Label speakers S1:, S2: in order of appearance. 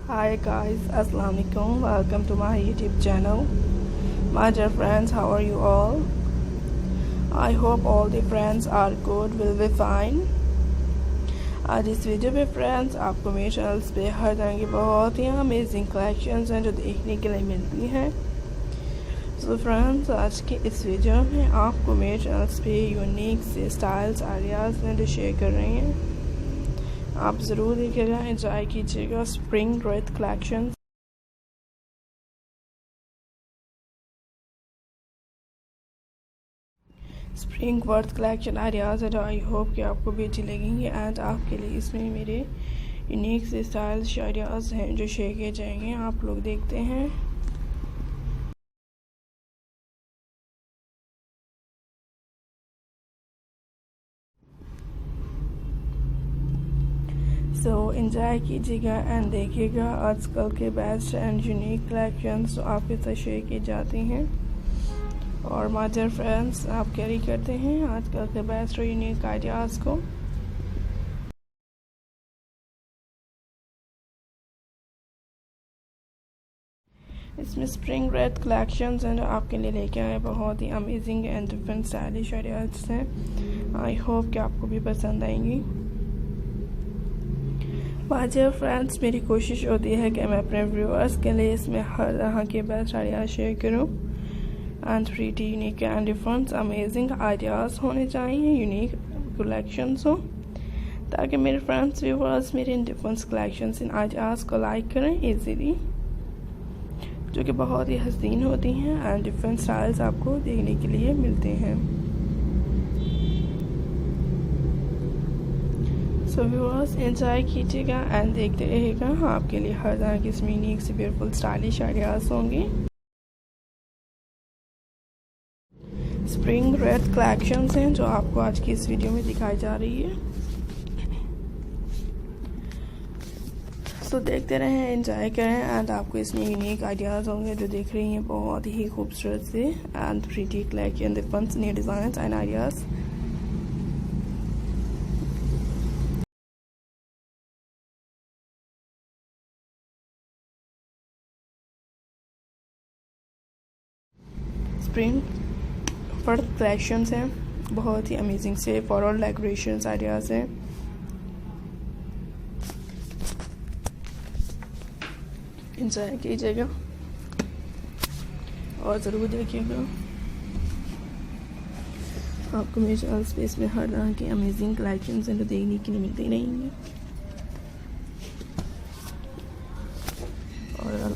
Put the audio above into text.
S1: Hi guys, Assalamualaikum. Welcome to my YouTube channel. My dear friends, how are you all? I hope all the friends are good, will be fine. आज इस video पे friends आपको मेरे channels पे हर तरह की बहुत ही अमेजिंग कलेक्शंस हैं जो देखने के लिए मिलती हैं। सो फ्रेंड्स, आज के इस वीडियो में आपको मेरे चैनल्स पे यूनिक से स्टाइल्स आइडियाज़ हैं जो शेयर कर रहे हैं। आप ज़रूर देखिएगा, एंजॉय कीजिएगा spring Wraith collection. Spring worth collection ideas है जो आई होप कि आपको भी अच्छी लगेंगी। एंड आपके लिए इसमें मेरे यूनिक से स्टाइल्स आइडियाज़ हैं जो शेयर किए जाएंगे। आप लोग देखते हैं। सो एंजॉय कीजिएगा एंड देखिएगा आजकल के बेस्ट एंड यूनिक कलेक्शंस जो आपके साथ शेयर किए जाते हैं। और माय डियर फ्रेंड्स, आप कैरी करते हैं आजकल के बेस्ट और यूनिक आइडियाज़ को। इसमें स्प्रिंग रेथ कलेक्शंस हैं जो आपके लिए लेके आए, बहुत ही amazing and different stylish ideas हैं। आई होप कि आपको भी पसंद आएंगी। माय डियर फ्रेंड्स, मेरी कोशिश होती है कि मैं अपने व्यूअर्स के लिए इसमें हर तरह के बेस्ट आइडियाज़ शेयर करूं। And pretty unique and different amazing ideas होने चाहिए, यूनिक कलेक्शंस हो, ताकि मेरे फ्रेंड्स व्यूअर्स मेरे in different collections in ideas को लाइक करें इजीली, जो कि बहुत ही हसीन होती हैं एंड डिफरेंट स्टाइल्स आपको देखने के लिए मिलते हैं। सो व्यूअर्स, एंजॉय कीजिएगा एंड देखते रहिएगा। आपके लिए हर तरह की इसमें यूनिक से ब्यूटीफुल स्टाइलिश आइडियाज़ होंगे। स्प्रिंग रेथ कलेक्शंस हैं जो आपको आज की इस वीडियो में दिखाई जा रही है। सो देखते रहें, एंजॉय करें एंड आपको इसमें यूनिक आइडियाज़ होंगे जो देख रही हैं, बहुत ही खूबसूरत से and pretty collection, different new designs and ideas. Spring worth collections हैं, बहुत ही अमेजिंग से फ्लोरल डेकोरेशंस आइडियाज़ हैं। एंजॉय कीजिएगा और ज़रूर देखिएगा। आपको मेरे चैनल स्पेस में हर तरह के अमेजिंग कलेक्शंस हैं जो देखने के लिए मिलते रहेंगे। और